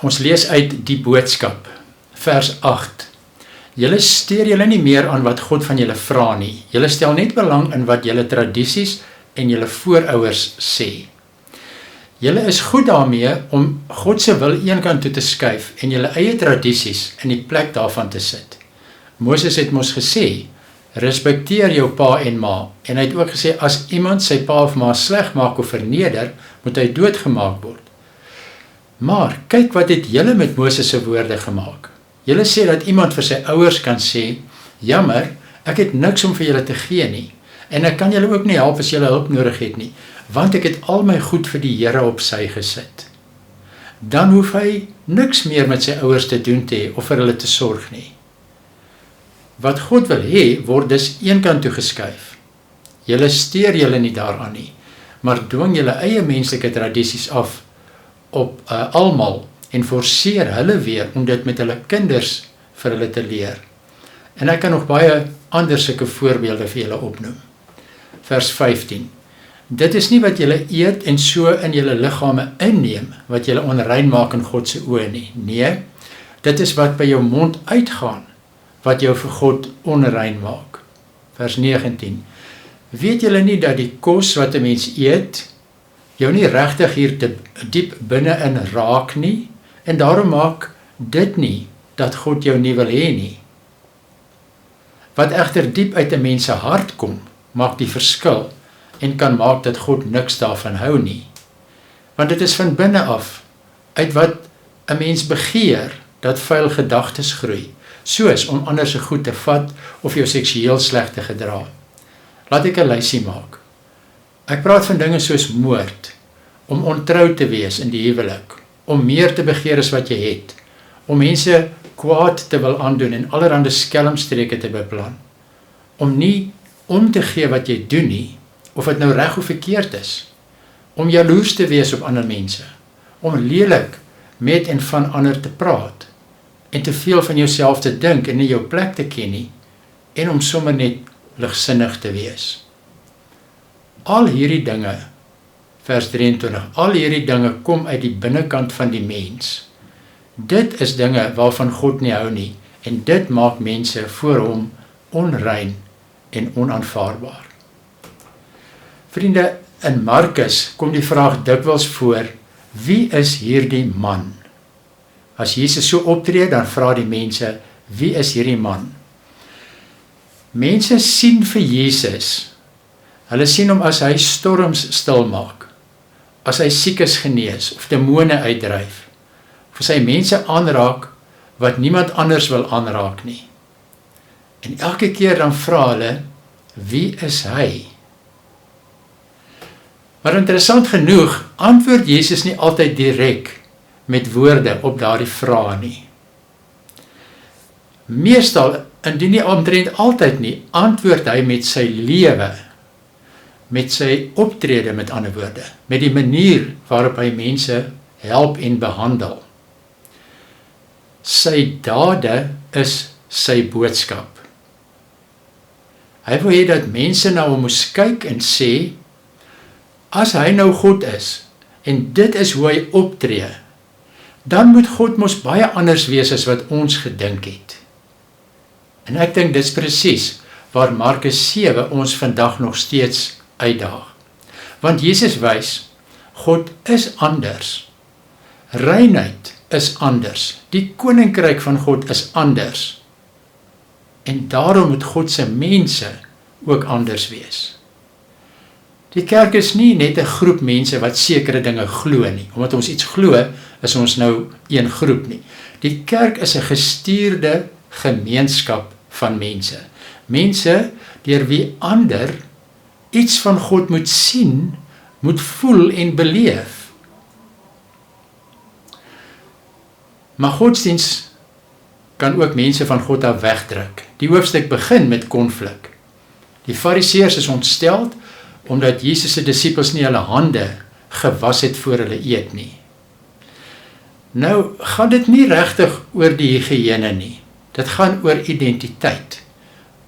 Ons lees uit die boodskap, vers 8. Julle steur julle nie meer aan wat God van julle vra nie. Julle stel net belang in wat julle tradisies en julle voorouers sê. Julle is goed daarmee om God se wil eenkant toe te skuif en julle eie tradisies in die plek daarvan te sit. Moses het mos gesê, respekteer jou pa en ma, en hy het ook gesê, as iemand sy pa of ma sleg maak of verneder, moet hy doodgemaak word. Maar kyk wat het julle met Moses se woorde gemaak. Julle sê dat iemand vir sy ouers kan sê, jammer, ek het niks om vir julle te gee nie, en ek kan julle ook nie help as julle hulp nodig het nie, want ek het al my goed vir die Here op sy gesit. Dan hoef hy niks meer met sy ouers te doen te hê of vir hulle te sorg nie. Wat God wil hê, word dus eenkant toe geskuif. Julle steur julle nie daaraan nie, maar dwing julle eie menslike tradisies af op almal en forceer hulle weer om dit met hulle kinders vir hulle te leer. En ek kan nog baie ander sulke voorbeelde vir julle opnoem. Vers 15. Dit is nie wat julle eet en so in julle liggame inneem, wat julle onrein maak in God se oë nie. Nee, dit is wat by jou mond uitgaan, wat jou vir God onrein maak. Vers 19. Weet julle nie dat die kos wat 'n mens eet, jou nie regtig hier te diep binne-in raak nie, en daarom maak dit nie, dat God jou nie wil hê nie. Wat egter diep uit 'n mens se hart kom, maak die verskil, en kan maak dat God niks daarvan hou nie. Want dit is van binne af, uit wat 'n mens begeer, dat vuil gedagtes groei, soos om ander se goed te vat, of jou seksueel sleg te gedra. Laat ek 'n lysie maak. Ek praat van dinge soos moord, om ontrou te wees in die huwelik, om meer te begeer as wat jy het, om mense kwaad te wil aandoen en allerhande skelmstreke te beplan, om nie om te gee wat jy doen nie, of het nou reg of verkeerd is, om jaloers te wees op ander mense, om lelik met en van ander te praat, en te veel van jouself te dink en nie jou plek te ken nie, en om sommer net ligsinnig te wees. Al hierdie dinge, vers 23, al hierdie dinge kom uit die binnekant van die mens. Dit is dinge waarvan God nie hou nie, en dit maak mense voor hom onrein en onaanvaarbaar. Vriende, in Markus kom die vraag dikwels voor, wie is hierdie man? As Jesus so optree, dan vra die mense, wie is hierdie man? Mense sien vir Jesus, hulle sien hom as hy storms stilmaak, as hy siekes genees, of demone uitdryf, of as hy mense aanraak, wat niemand anders wil aanraak nie. En elke keer dan vra hulle, wie is hy? Maar interessant genoeg, antwoord Jesus nie altyd direk met woorde op daardie vrae nie. Meestal, indien nie omtrent altyd nie, antwoord hy met sy lewe, met sy optrede met ander woorde, met die manier waarop hy mense help en behandel. Sy dade is sy boodskap. Hy wil hê dat mense na hom moes kyk en sê, as hy nou God is, en dit is hoe hy optree, dan moet God mos baie anders wees as wat ons gedink het. En ek dink dis presies waar Markus 7 ons vandag nog steeds uitdaag. Want Jesus wys, God is anders. Reinheid is anders. Die koninkryk van God is anders. En daarom moet God se mense ook anders wees. Die kerk is nie net 'n groep mense wat sekere dinge glo nie. Omdat ons iets glo, is ons nou een groep nie. Die kerk is 'n gestuurde gemeenskap van mense. Mense deur wie ander iets van God moet sien, moet voel en beleef. Maar godsdiens kan ook mense van God af wegdruk. Die hoofstuk begin met konflik. Die Fariseërs is ontsteld omdat Jesus se disippels nie hulle hande gewas het voor hulle eet nie. Nou gaan dit nie regtig oor die higiëne nie. Dit gaan oor identiteit,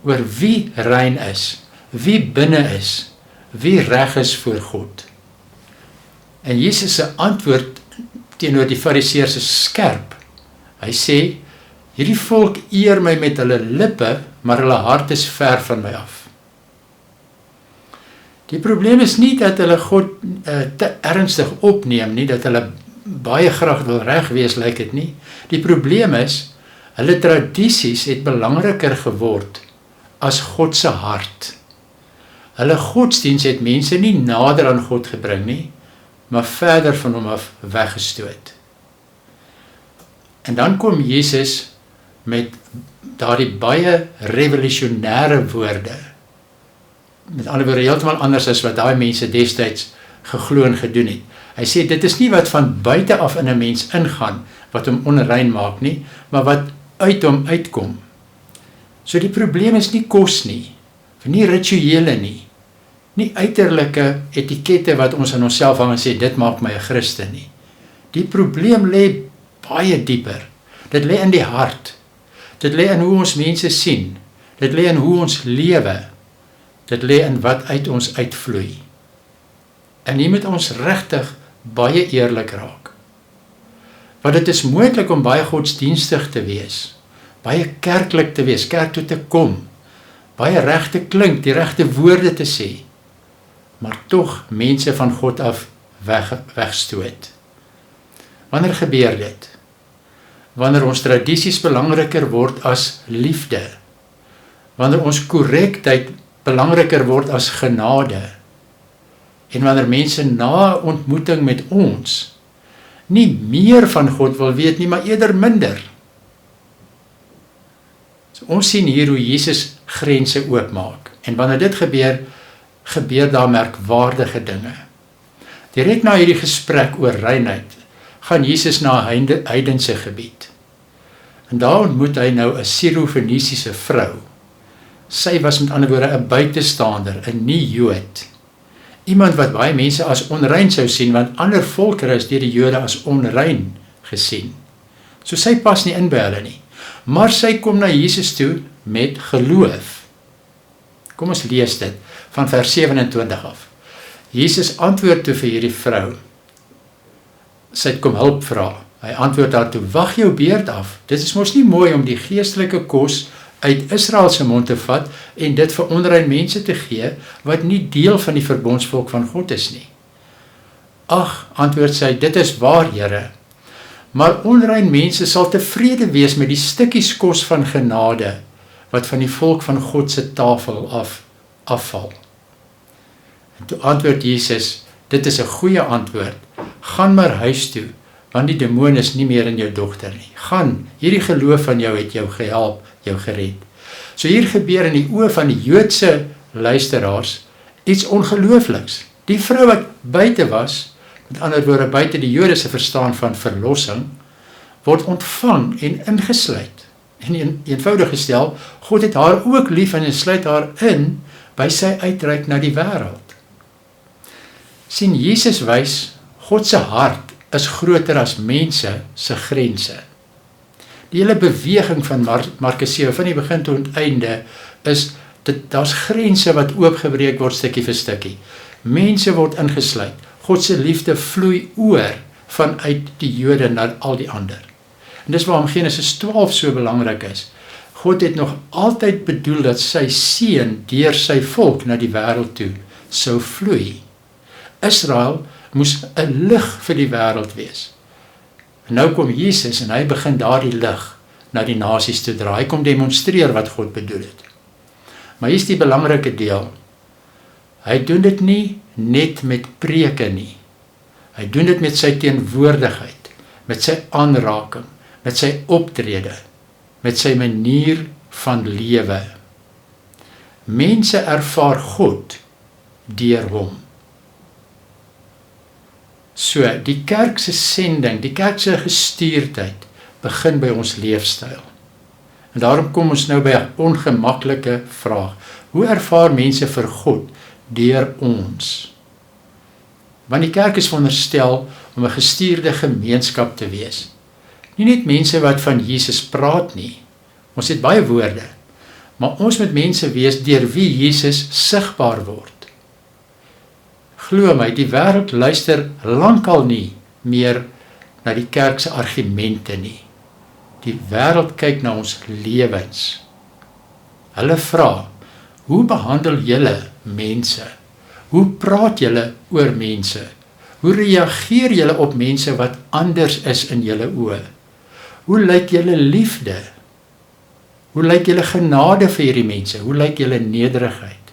oor wie rein is, wie binne is, wie reg is voor God. En Jesus se antwoord teenoor die Fariseërs is skerp. Hy sê, hierdie volk eer my met hulle lippe, maar hulle hart is ver van my af. Die probleem is nie dat hulle God te ernstig opneem nie, dat hulle baie graag wil reg wees, lyk dit nie. Die probleem is, hulle tradisies het belangriker geword as God se hart. Hulle godsdiens het mense nie nader aan God gebring nie, maar verder van hom af weggestoot. En dan kom Jesus met daardie baie revolusionêre woorde. Met ander woorde, heeltemal anders as wat daai mense destyds geglo en gedoen het. Hy sê, dit is nie wat van buite af in 'n mens ingaan, wat hom onrein maak nie, maar wat uit hom uitkom. So die probleem is nie kos nie, nie rituele nie uiterlike etikette wat ons aan onsself hang en sê, dit maak my 'n Christen nie. Die probleem lê baie dieper. Dit lê in die hart. Dit lê in hoe ons mense sien. Dit lê in hoe ons lewe. Dit lê in wat uit ons uitvloei. En hier moet ons regtig baie eerlik raak. Want dit is moontlik om baie godsdienstig te wees, baie kerklik te wees, kerk toe te kom, baie reg te klink, die regte woorde te sê, maar tog mense van God af wegstoot. Wanneer gebeur dit? Wanneer ons tradisies belangriker word as liefde, wanneer ons korrektheid belangriker word as genade, en wanneer mense na ontmoeting met ons nie meer van God wil weet nie, maar eerder minder. So ons sien hier hoe Jesus grense oopmaak, en wanneer dit gebeur daar merkwaardige dinge. Direk na hierdie gesprek oor reinheid, gaan Jesus na 'n heidense gebied. En daar ontmoet hy nou 'n Siro-Fenisiese vrou. Sy was met ander woorde 'n buitestander, 'n nie-Jood. Iemand wat baie mense as onrein sou sien, want ander volkere is deur die Jode as onrein gesien. So sy pas nie in by hulle nie. Maar sy kom na Jesus toe met geloof. Kom ons lees dit van vers 27 af. Jesus antwoord toe vir hierdie vrou. Sy het kom hulp vra. Hy antwoord haar toe, wag jou beurt af. Dit is mos nie mooi om die geestelike kos uit Israel se mond te vat en dit vir onrein mense te gee, wat nie deel van die verbondsvolk van God is nie. Ag, antwoord sy, dit is waar, Here, maar onrein mense sal tevrede wees met die stukkies kos van genade, wat van die volk van God se tafel afval. En toe antwoord Jesus, dit is 'n goeie antwoord, gaan maar huis toe, want die demoon is nie meer in jou dogter nie. Gaan, hierdie geloof van jou het jou gehelp, jou gered. So hier gebeur in die oë van die Joodse luisteraars iets ongeloofliks. Die vrou wat buite was, met ander woorde buite die Jode se verstaan van verlossing, word ontvang en ingesluit. En eenvoudig gestel, God het haar ook lief en sluit haar in by sy uitreik na die wêreld. Sien, Jesus wys, God se hart is groter as mense se grense. Die hele beweging van Markus 7, van die begin tot einde, is, daar's grense wat oopgebreek word stukkie vir stukkie. Mense word ingesluit. God se liefde vloei oor vanuit die Jode na al die ander. En dis waarom Genesis 12 so belangrik is. God het nog altyd bedoel dat sy seun deur sy volk na die wêreld toe sou vloei. Israel moes 'n lig vir die wêreld wees. En nou kom Jesus en hy begin daardie lig na die nasies toe dra. Hy kom demonstreer wat God bedoel het. Maar hier is die belangrike deel. Hy doen dit nie net met preke nie. Hy doen dit met sy teenwoordigheid, met sy aanraking, met sy optrede, met sy manier van lewe. Mense ervaar God deur hom. So, die kerk se sending, die kerk se gestuurdheid, begin by ons leefstyl. En daarom kom ons nou by 'n ongemaklike vraag. Hoe ervaar mense vir God deur ons? Want die kerk is veronderstel om 'n gestuurde gemeenskap te wees. Nie net mense wat van Jesus praat nie. Ons het baie woorde, maar ons moet mense wees deur wie Jesus sigbaar word. Glo my, die wêreld luister lankal nie meer na die kerk se argumente nie. Die wêreld kyk na ons lewens. Hulle vra, hoe behandel julle mense? Hoe praat julle oor mense? Hoe reageer julle op mense wat anders is in julle oë? Hoe lyk julle liefde? Hoe lyk julle genade vir hierdie mense? Hoe lyk julle nederigheid?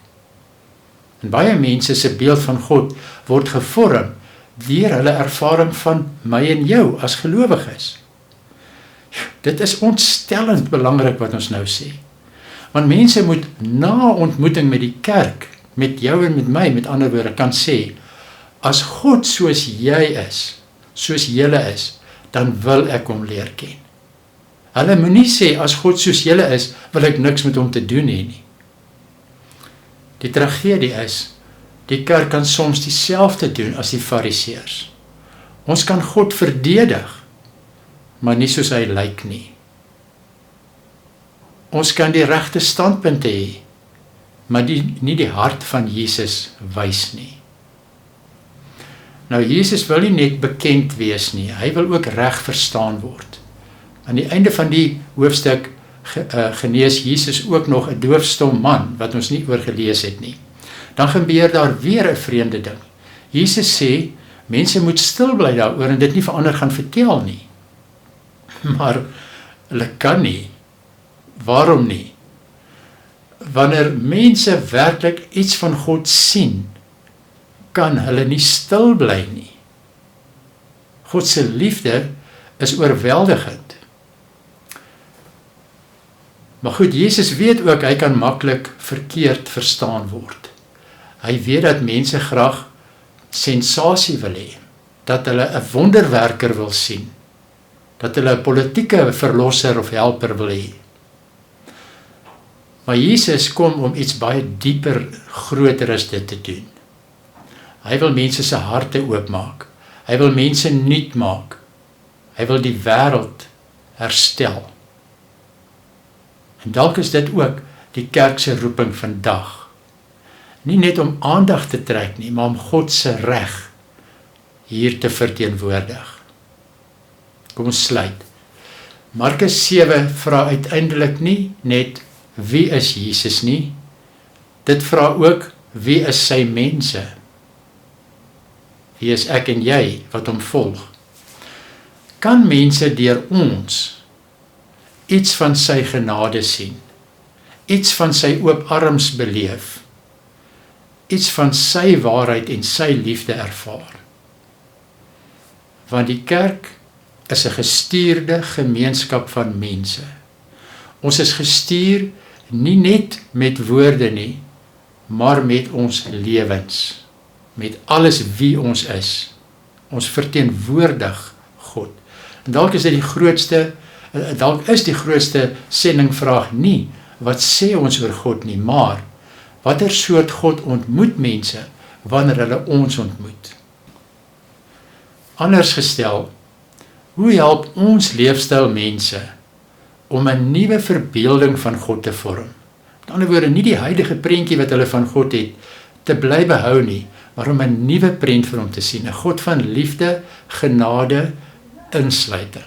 En baie mense se beeld van God word gevorm deur hulle ervaring van my en jou as gelowiges. Dit is ontstellend belangrik wat ons nou sê. Want mense moet na ontmoeting met die kerk, met jou en met my, met ander woorde, kan sê, as God soos jy is, soos julle is, dan wil ek hom leer ken. Hulle moenie sê, as God soos julle is, wil ek niks met hom te doen hê nie. Die tragedie is, die kerk kan soms dieselfde doen as die fariseërs. Ons kan God verdedig, maar nie soos hy lyk nie. Ons kan die regte standpunte hê, maar nie die hart van Jesus wys nie. Nou, Jesus wil nie net bekend wees nie, hy wil ook reg verstaan word. Aan die einde van die hoofstuk genees Jesus ook nog 'n doofstom man, wat ons nie oor gelees het nie. Dan gebeur daar weer 'n vreemde ding. Jesus sê, mense moet stil bly daaroor en dit nie vir ander gaan vertel nie. Maar hulle kan nie. Waarom nie? Wanneer mense werklik iets van God sien, kan hulle nie stil bly nie. God se liefde is oorweldigend. Maar goed, Jesus weet ook, hy kan maklik verkeerd verstaan word. Hy weet dat mense graag sensasie wil hê, dat hulle 'n wonderwerker wil sien, dat hulle 'n politieke verlosser of helper wil hê. Maar Jesus kom om iets baie dieper, groter as dit te doen. Hy wil mense se harte oopmaak. Hy wil mense nuut maak. Hy wil die wêreld herstel. En dalk is dit ook die kerk se roeping vandag. Nie net om aandag te trek nie, maar om God se reg hier te verteenwoordig. Kom ons sluit. Markus 7 vra uiteindelik nie net wie is Jesus nie, dit vra ook wie is sy mense? Wie is ek en jy wat hom volg? Kan mense deur ons iets van sy genade sien, iets van sy oop arms beleef, iets van sy waarheid en sy liefde ervaar? Want die kerk is 'n gestuurde gemeenskap van mense. Ons is gestuur nie net met woorde nie, maar met ons lewens, met alles wie ons is. Ons verteenwoordig God. En dalk is dit die grootste sendingvraag nie, wat sê ons oor God nie, maar watter soort God ontmoet mense wanneer hulle ons ontmoet? Anders gestel, hoe help ons leefstyl mense om 'n nuwe verbeelding van God te vorm? Met ander woorde, nie die huidige prentjie wat hulle van God het, te bly behou nie, maar om 'n nuwe prent vir hom te sien, 'n God van liefde, genade, insluiting.